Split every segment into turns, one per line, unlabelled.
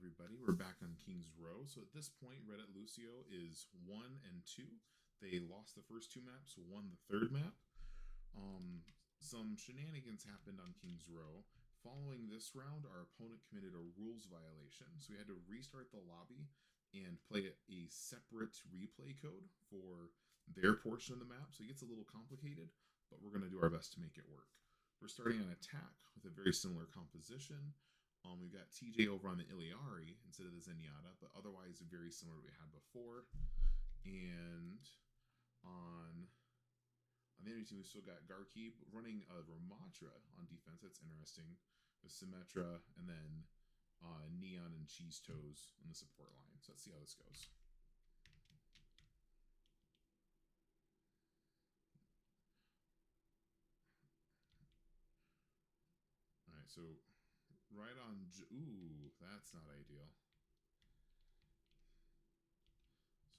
everybody. We're back on King's Row. So at this point, Red at Lucio is 1-2. They lost the first two maps, won the third map. Some shenanigans happened on King's Row. Following this round, our opponent committed a rules violation. So we had to restart the lobby and play a separate replay code for their portion of the map. So it gets a little complicated, but we're going to do our best to make it work. We're starting an attack with a very similar composition. We've got TJ over on the Iliari instead of the Zenyatta, but otherwise very similar to what we had before. And on the enemy team, we still got Garki running a Ramatra on defense. That's interesting. With Symmetra and then Neon and Cheese Toes in the support line. So let's see how this goes. All right, so right on. Ooh, that's not ideal.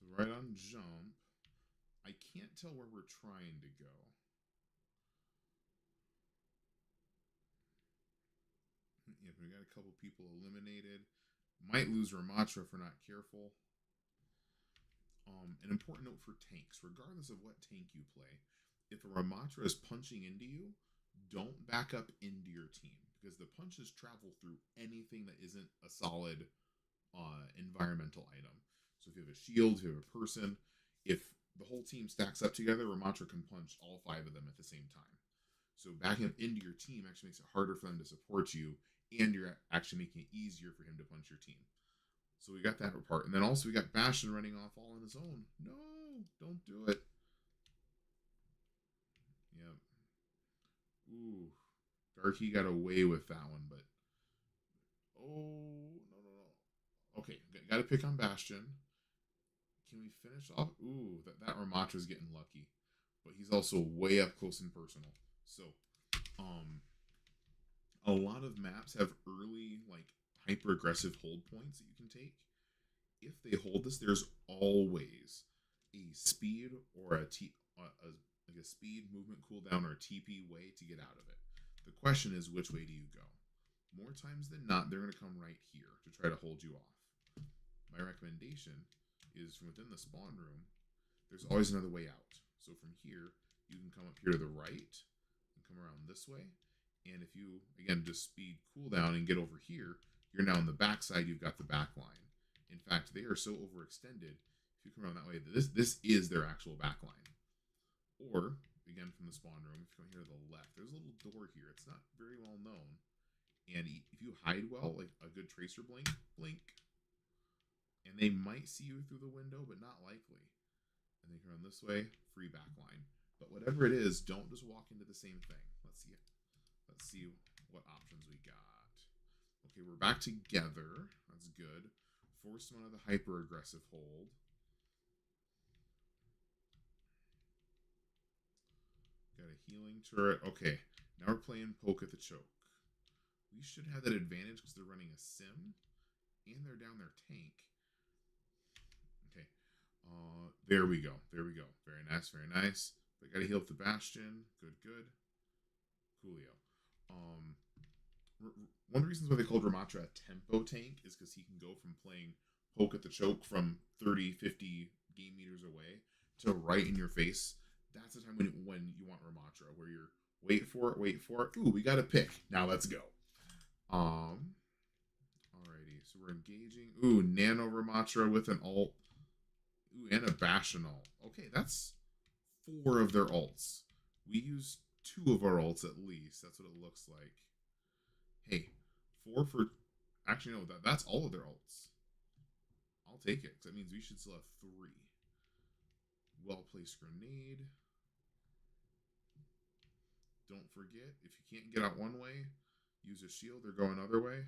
So right on jump. I can't tell where we're trying to go. Yep, we got a couple people eliminated. Might lose Ramatra if we're not careful. An important note for tanks, regardless of what tank you play, if a Ramatra is punching into you, don't back up into your team because the punches travel through anything that isn't a solid environmental item. So if you have a shield, if you have a person, if the whole team stacks up together, Ramatra can punch all 5 of them at the same time. So backing up into your team actually makes it harder for them to support you, and you're actually making it easier for him to punch your team. So we got that part. And then also we got Bastion running off all on his own. No, don't do it. Yep. Ooh. Garky got away with that one, but oh, no. Okay, got to pick on Bastion. Can we finish off? Ooh, that Ramatra's getting lucky. But he's also way up close and personal. So, a lot of maps have early, like, hyper-aggressive hold points that you can take. If they hold this, there's always a speed or like a speed movement cooldown or a TP way to get out of it. The question is, which way do you go? More times than not, they're going to come right here to try to hold you off. My recommendation is from within the spawn room, there's always another way out. So from here, you can come up here to the right and come around this way. And if you, again, just speed cooldown and get over here, you're now on the backside, you've got the back line. In fact, they are so overextended, if you come around that way, this is their actual back line. Or, again, from the spawn room, if you come here to the left, there's a little door here. It's not very well known. And if you hide well, like a good tracer blink, and they might see you through the window, but not likely. And they come around this way, free back line. But whatever it is, don't just walk into the same thing. Let's see it. Let's see what options we got. Okay, we're back together. That's good. Force them out of the hyper-aggressive hold. Got a healing turret. Okay, now we're playing poke at the choke. We should have that advantage because they're running a sim, and they're down their tank. Okay, there we go. There we go. Very nice, very nice. But gotta heal up the Bastion. Good, good. Coolio. One of the reasons why they called Ramatra a tempo tank is because he can go from playing poke at the choke from 30, 50 game meters away to right in your face. That's the time when you want Ramatra, where you're wait for it. Ooh, we got a pick. Now let's go. Alrighty, so we're engaging. Ooh, Nano Ramatra with an ult. Ooh, and a Bastion ult. Okay, that's 4 of their ults. We used 2 of our ults at least. That's what it looks like. Hey, 4 for... Actually, no, that's all of their ults. I'll take it, because that means we should still have 3. Well-placed grenade. Don't forget, if you can't get out one way, use a shield or go another way.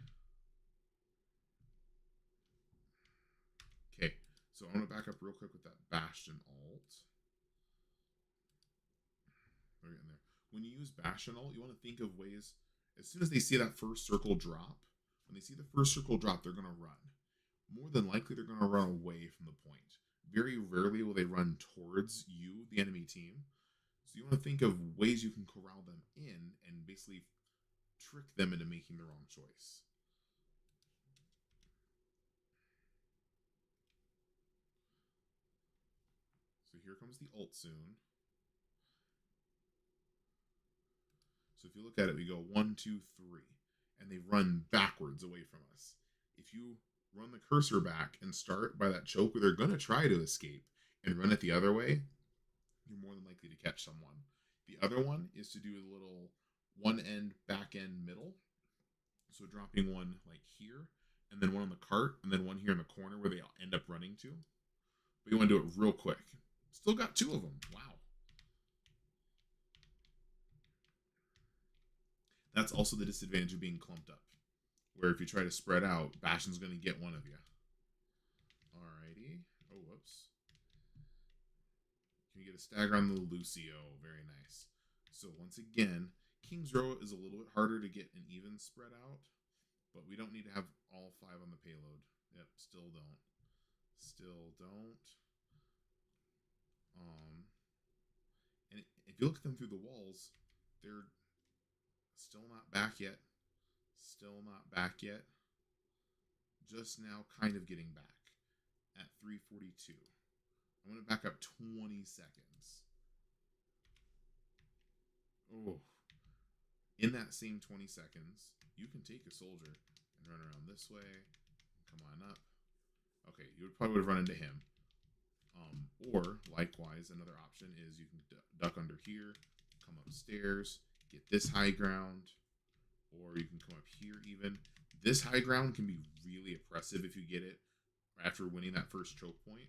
Okay, so I'm going to back up real quick with that Bastion ult. We're getting there. When you use Bastion ult, you want to think of ways, as soon as they see that first circle drop, when they see the first circle drop, they're going to run. More than likely, they're going to run away from the point. Very rarely will they run towards you, the enemy team. So you want to think of ways you can corral them in and basically trick them into making the wrong choice. here comes the ult soon. So if you look at it, we go 1, 2, 3, and they run backwards away from us. If you run the cursor back and start by that choke where they're going to try to escape and run it the other way, you're more than likely to catch someone. The other one is to do a little one end, back end, middle. So dropping one like here, and then one on the cart, and then one here in the corner where they end up running to. But you want to do it real quick. Still got 2 of them. Wow. That's also the disadvantage of being clumped up, where if you try to spread out, Bastion's going to get one of you. Alrighty. Oh, whoops. Can you get a stagger on the Lucio? Very nice. So once again, King's Row is a little bit harder to get an even spread out, but we don't need to have all 5 on the payload. Yep, still don't. Still don't. And if you look at them through the walls, they're still not back yet. Still not back yet. Just now kind of getting back at 3:42. I'm going to back up 20 seconds. Oh. In that same 20 seconds, you can take a soldier and run around this way. Come on up. Okay, you would probably run into him. Or, likewise, another option is you can duck under here, come upstairs, get this high ground, or you can come up here even. This high ground can be really oppressive if you get it after winning that first choke point.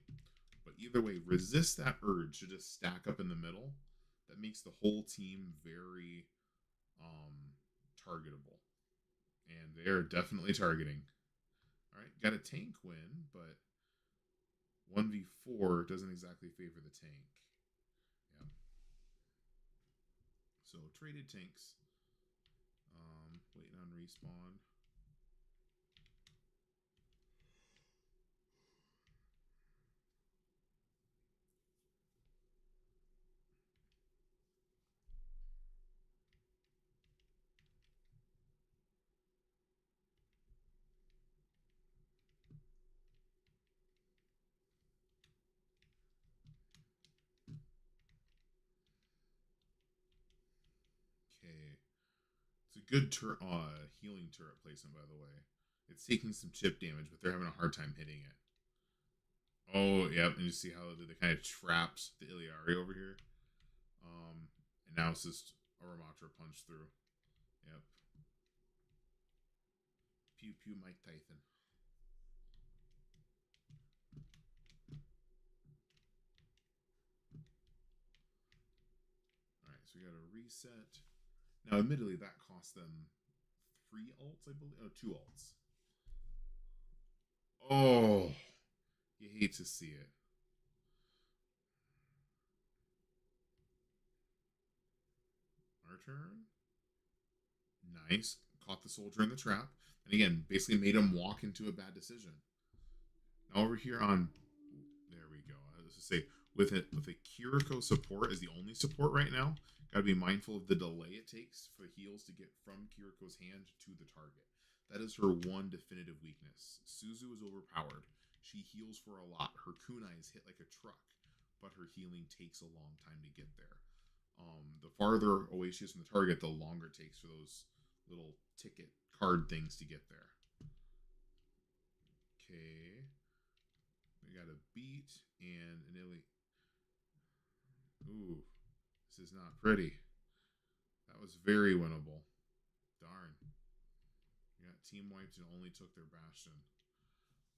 But either way, resist that urge to just stack up in the middle. That makes the whole team very targetable. And they're definitely targeting. All right, got a tank win, but 1v4 doesn't exactly favor the tank. Yeah. So traded tanks. Waiting on respawn. Okay. It's a good healing turret placement, by the way. It's taking some chip damage, but they're having a hard time hitting it. Oh, yep. And you see how they kind of traps the Iliari over here. And now it's just a Ramatra punch through. Yep. Pew pew Mike Tyson. Alright, so we got a reset. Now, admittedly, that cost them 3 ults, I believe. Oh, 2 ults. Oh, you hate to see it. Our turn. Nice. Caught the soldier in the trap. And again, basically made him walk into a bad decision. Now over here on, there we go. I was to say, with a Kiriko support as the only support right now, got to be mindful of the delay it takes for the heals to get from Kiriko's hand to the target. That is her one definitive weakness. Suzu is overpowered. She heals for a lot. Her kunai is hit like a truck, but her healing takes a long time to get there. The farther away she is from the target, the longer it takes for those little ticket card things to get there. Okay. We got a beat and an illy. Ooh, this is not pretty. That was very winnable. Darn. We got team wiped and only took their bastion.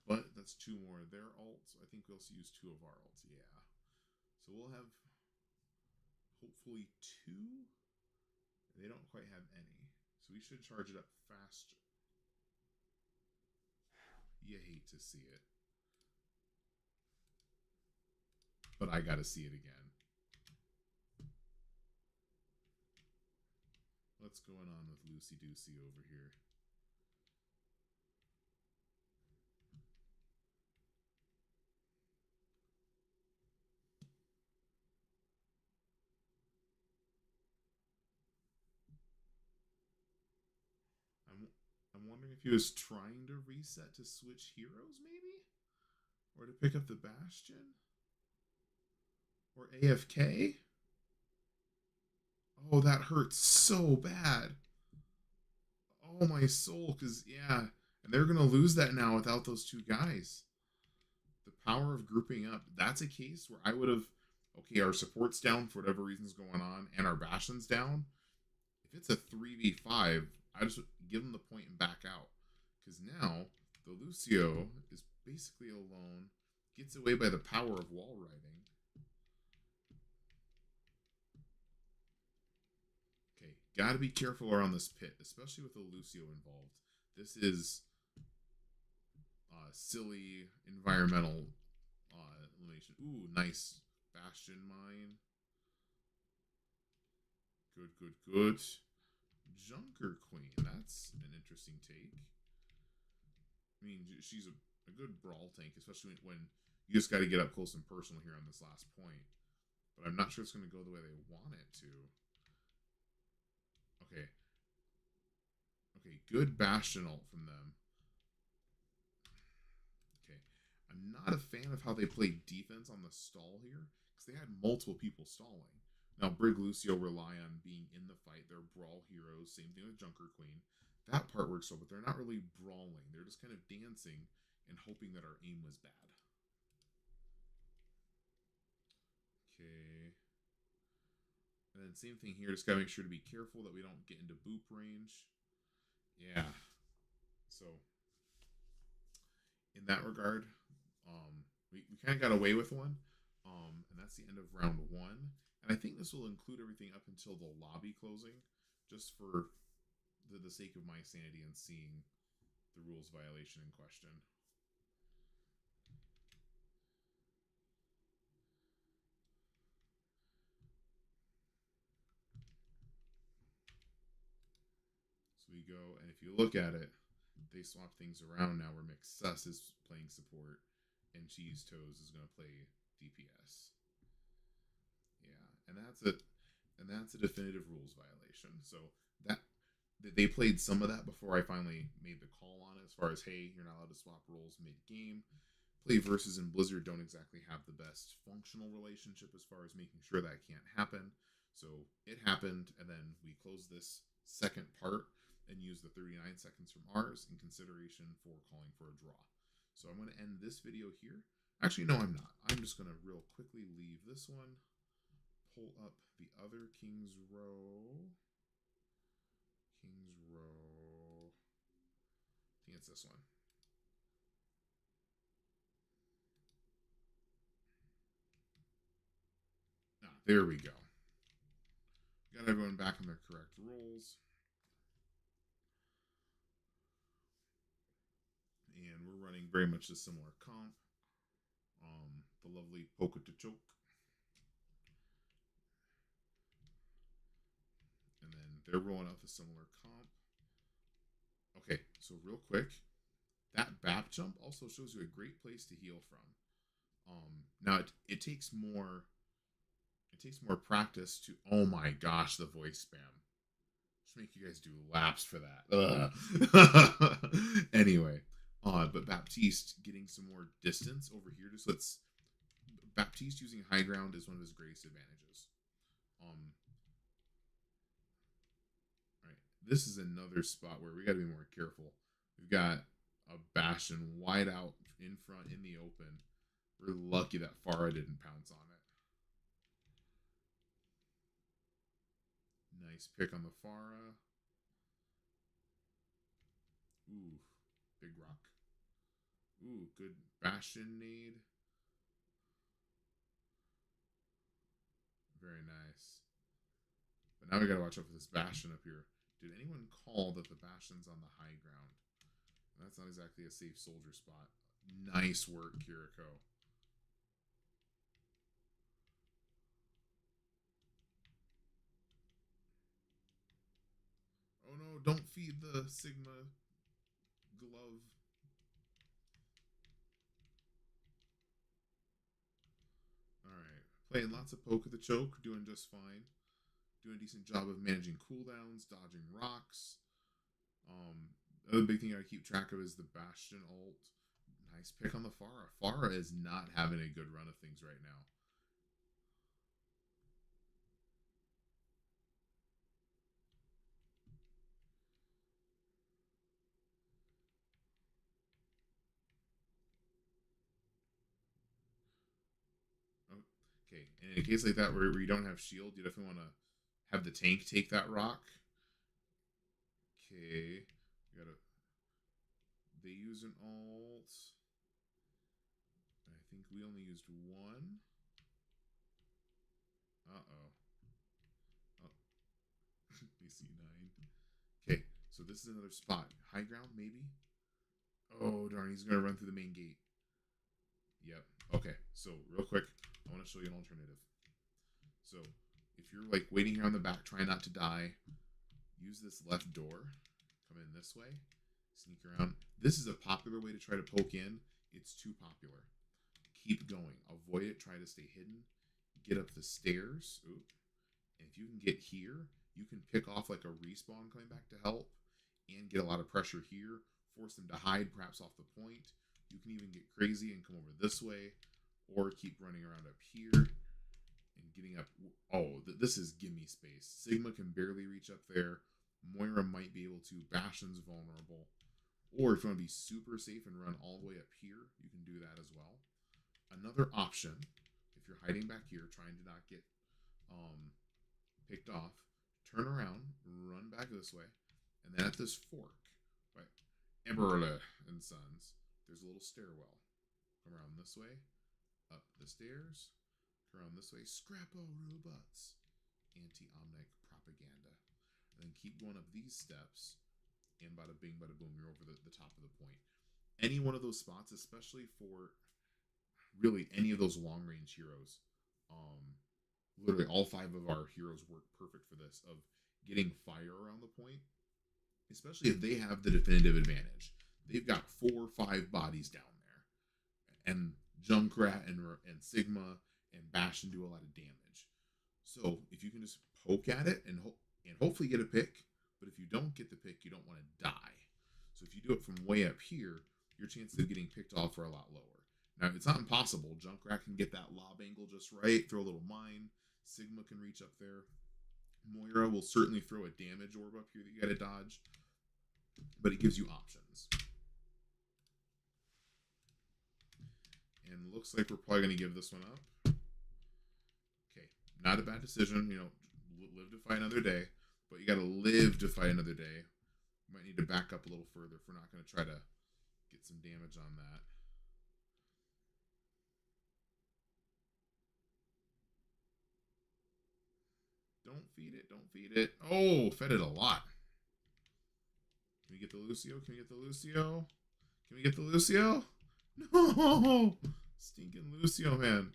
But that's 2 more of their ults. I think we'll use 2 of our ults. Yeah. So we'll have hopefully 2. They don't quite have any. So we should charge it up faster. You hate to see it. But I gotta see it again. What's going on with Lucy Doocy over here? I'm wondering if he was trying to reset to switch heroes, maybe? Or to pick up the Bastion? or AFK. Oh, that hurts so bad. Oh, my soul. Because, yeah. And they're going to lose that now without those two guys. The power of grouping up. That's a case where I would have, okay, our support's down for whatever reason's going on, and our Bastion's down. If it's a 3v5, I just give them the point and back out. Because now, the Lucio is basically alone, gets away by the power of wall riding. Okay, gotta be careful around this pit, especially with the Lucio involved. This is silly environmental elimination. Ooh, nice Bastion mine. Good, good, good. Junker Queen. That's an interesting take. I mean, she's a good brawl tank, especially when you just got to get up close and personal here on this last point. But I'm not sure it's going to go the way they want it to. Okay. Okay, good Bastion ult from them. Okay. I'm not a fan of how they played defense on the stall here, because they had multiple people stalling. Now, Brig Lucio rely on being in the fight. They're brawl heroes. Same thing with Junker Queen. That part works well, but they're not really brawling. They're just kind of dancing and hoping that our aim was bad. Okay. And then same thing here. Just gotta make sure to be careful that we don't get into boop range. Yeah. So in that regard, we kind of got away with one. And that's the end of round one. And I think this will include everything up until the lobby closing, just for the sake of my sanity and seeing the rules violation in question. So we go, and if you look at it, they swap things around now where McSuss is playing support and Cheese Toes is going to play DPS. Yeah, and that's a definitive rules violation. So that they played some of that before I finally made the call on it, as far as, hey, you're not allowed to swap roles mid-game. Play Versus and Blizzard don't exactly have the best functional relationship as far as making sure that can't happen. So it happened, and then we closed this second part and use the 39 seconds from ours in consideration for calling for a draw. So I'm going to end this video here. Actually, no, I'm not. I'm just going to real quickly leave this one, pull up the other King's Row. King's Row. I think it's this one. Ah, there we go. Got everyone back in their correct roles. And we're running very much a similar comp. The lovely Polka to Choke. And then they're rolling out the similar comp. Okay, so real quick, that BAP jump also shows you a great place to heal from. Now it takes more practice to, oh my gosh, the voice spam. Just make you guys do laps for that. Anyway, but Baptiste getting some more distance over here just lets Baptiste using high ground is one of his greatest advantages. All right, this is another spot where we got to be more careful. We've got a Bastion wide out in front in the open. We're lucky that Farah didn't pounce on it. Nice pick on the Farah. Ooh, big rock. Ooh, good Bastion nade. Very nice. But now we gotta watch out for this Bastion up here. Did anyone call that the Bastion's on the high ground? That's not exactly a safe soldier spot. Nice work, Kiriko. Oh no, don't feed the Sigma glove. Alright. Playing lots of poke at the choke, doing just fine. Doing a decent job of managing cooldowns, dodging rocks. Another big thing I keep track of is the Bastion ult. Nice pick on the Farah. Farah is not having a good run of things right now. Okay, and in a case like that where you don't have shield, you definitely want to have the tank take that rock. Okay, we gotta. They use an alt. I think we only used one. Uh-oh. Oh, we see 9. Okay, so this is another spot. High ground, maybe? Oh, darn, he's going to run through the main gate. Yep. Okay, so real quick, I want to show you an alternative. So if you're like waiting here on the back, trying not to die, use this left door. Come in this way. Sneak around. This is a popular way to try to poke in. It's too popular. Keep going. Avoid it. Try to stay hidden. Get up the stairs. Ooh. And if you can get here, you can pick off like a respawn coming back to help and get a lot of pressure here. Force them to hide perhaps off the point. You can even get crazy and come over this way or keep running around up here and getting up. Oh, this is gimme space. Sigma can barely reach up there. Moira might be able to. Bastion's vulnerable. Or if you want to be super safe and run all the way up here, you can do that as well. Another option, if you're hiding back here, trying to not get picked off, turn around, run back this way, and then at this fork by Eberle and Sons, there's a little stairwell. Come around this way, up the stairs, come around this way, Scrappo robots, anti-omnic propaganda. And then keep going up these steps, and bada bing, bada boom, you're over the top of the point. Any one of those spots, especially for really any of those long-range heroes, literally all 5 of our heroes work perfect for this, of getting fire around the point, especially if they have the definitive advantage. They've got 4 or 5 bodies down there, and Junkrat and Sigma and Bastion do a lot of damage. So if you can just poke at it and hopefully get a pick, but if you don't get the pick, you don't want to die. So if you do it from way up here, your chances of getting picked off are a lot lower. Now, it's not impossible. Junkrat can get that lob angle just right, throw a little mine. Sigma can reach up there. Moira will certainly throw a damage orb up here that you got to dodge, but it gives you options. And looks like we're probably going to give this one up. Okay, not a bad decision. You know, live to fight another day, but you got to live to fight another day. Might need to back up a little further if we're not going to try to get some damage on that. Don't feed it. Don't feed it. Oh, fed it a lot. Can we get the Lucio? Can we get the Lucio? Can we get the Lucio? No! Stinking Lucio, man.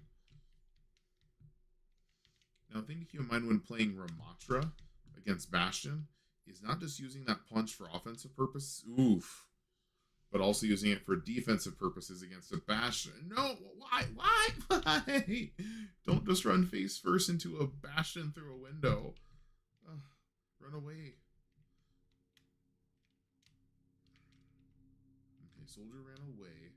Now, the thing to keep in mind when playing Ramatra against Bastion is not just using that punch for offensive purpose, oof, but also using it for defensive purposes against a Bastion. No, why? Don't just run face first into a Bastion through a window. Run away. Okay, Soldier ran away.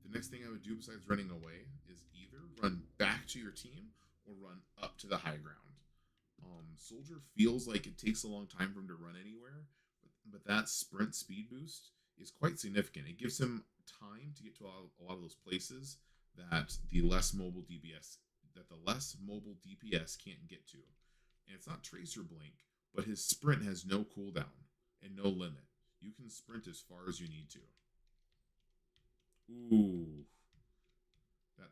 The next thing I would do besides running away is either run back to your team or run up to the high ground. Soldier feels like it takes a long time for him to run anywhere, but that sprint speed boost is quite significant. It gives him time to get to a lot of those places that the less mobile DPS can't get to. And it's not Tracer Blink, but his sprint has no cooldown and no limit. You can sprint as far as you need to. Ooh.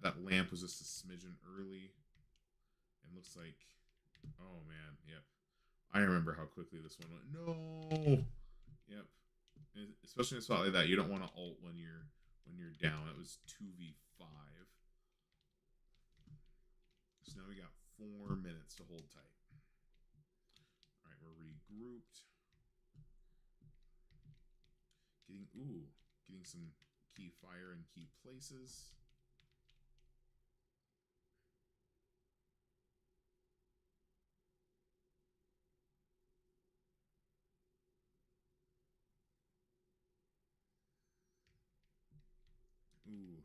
That lamp was just a smidgen early. And looks like, oh man, yep. I remember how quickly this one went. No. Yep. And especially in a spot like that, you don't want to ult when you're down. It was 2v5. So now we got 4 minutes to hold tight. All right, we're regrouped. Getting some key fire in key places. Ooh.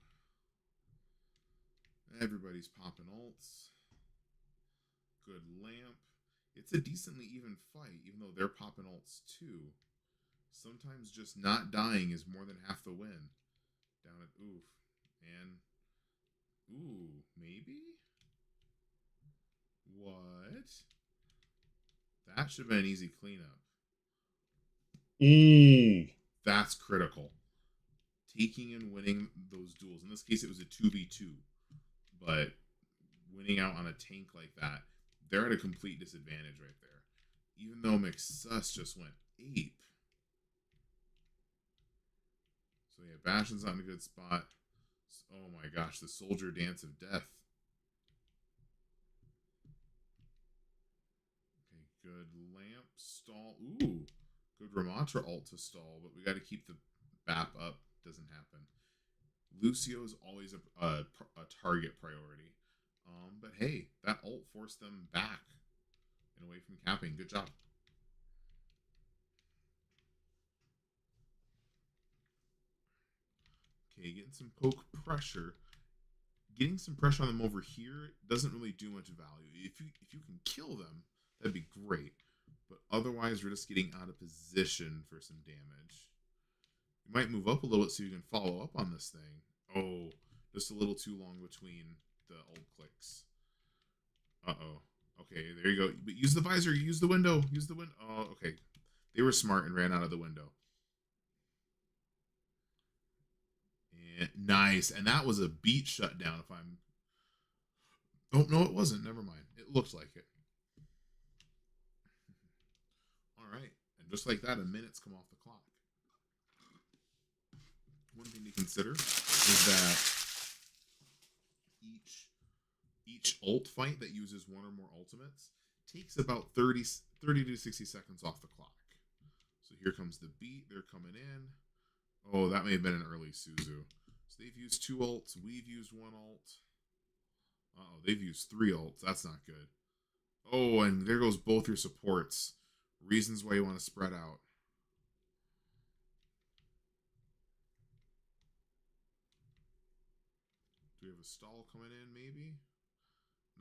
Everybody's popping ults. Good lamp. It's a decently even fight, even though they're popping ults too. Sometimes just not dying is more than half the win. Down at oof. And ooh, maybe? What? That should have been an easy cleanup.
Ooh.
That's critical. Taking and winning those duels. In this case, it was a 2v2. But winning out on a tank like that, they're at a complete disadvantage right there. Even though McSuss just went ape. So yeah, Bastion's not in a good spot. Oh my gosh, the soldier dance of death. Okay, good lamp stall. Ooh, good Ramatra ult to stall, but we got to keep the BAP up. Doesn't happen. Lucio is always a target priority. But hey, that ult forced them back and away from capping. Good job. Okay, getting some poke pressure. Getting some pressure on them over here doesn't really do much value. If you can kill them, that'd be great. But otherwise, we're just getting out of position for some damage. You might move up a little bit so you can follow up on this thing. Oh, just a little too long between the ult clicks. Uh-oh. Okay, there you go. But use the visor. Use the window. Use the window. Oh, okay. They were smart and ran out of the window. And nice. And that was a beat shutdown if I'm... Oh, no, it wasn't. Never mind. It looked like it. All right. And just like that, a minute's come off the clock. One thing to consider is that each ult fight that uses one or more ultimates takes about 30 to 60 seconds off the clock. So here comes the beat. They're coming in. Oh, that may have been an early Suzu. So they've used 2 ults. We've used 1 ult. Uh-oh, they've used 3 ults. That's not good. Oh, and there goes both your supports. Reasons why you want to spread out. Do we have a stall coming in, maybe?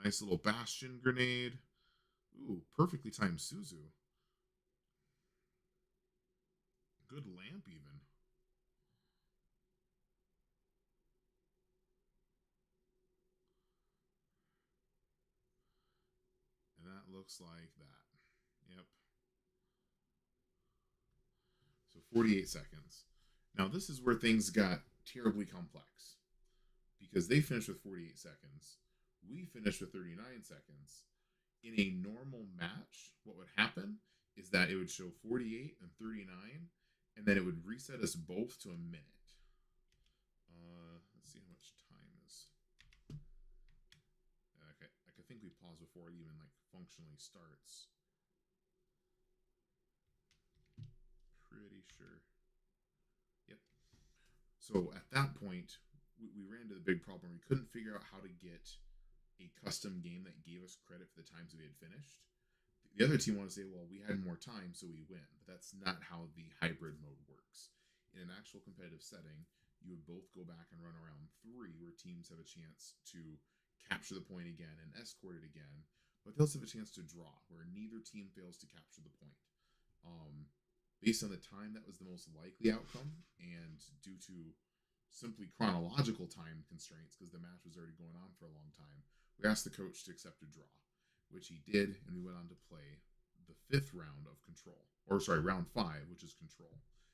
Nice little Bastion grenade. Ooh, perfectly timed Suzu. Good lamp, even. And that looks like that. Yep. So 48 seconds. Now, this is where things got terribly complex. Because they finished with 48 seconds. We finished with 39 seconds. In a normal match, what would happen is that it would show 48 and 39, and then it would reset us both to a minute. Let's see how much time is. Okay, I think we paused before it even like functionally starts. Pretty sure. Yep. So at that point, we ran into the big problem. We couldn't figure out how to get a custom game that gave us credit for the times we had finished. The other team wanted to say, well, we had more time, so we win. But that's not how the hybrid mode works. In an actual competitive setting, you would both go back and run around 3, where teams have a chance to capture the point again and escort it again. But they also have a chance to draw, where neither team fails to capture the point. Based on the time, that was the most likely outcome. And due to simply chronological time constraints, because the match was already going on for a long time, we asked the coach to accept a draw, which he did, and we went on to play the 5th round of Control. Or, sorry, round 5, which is Control.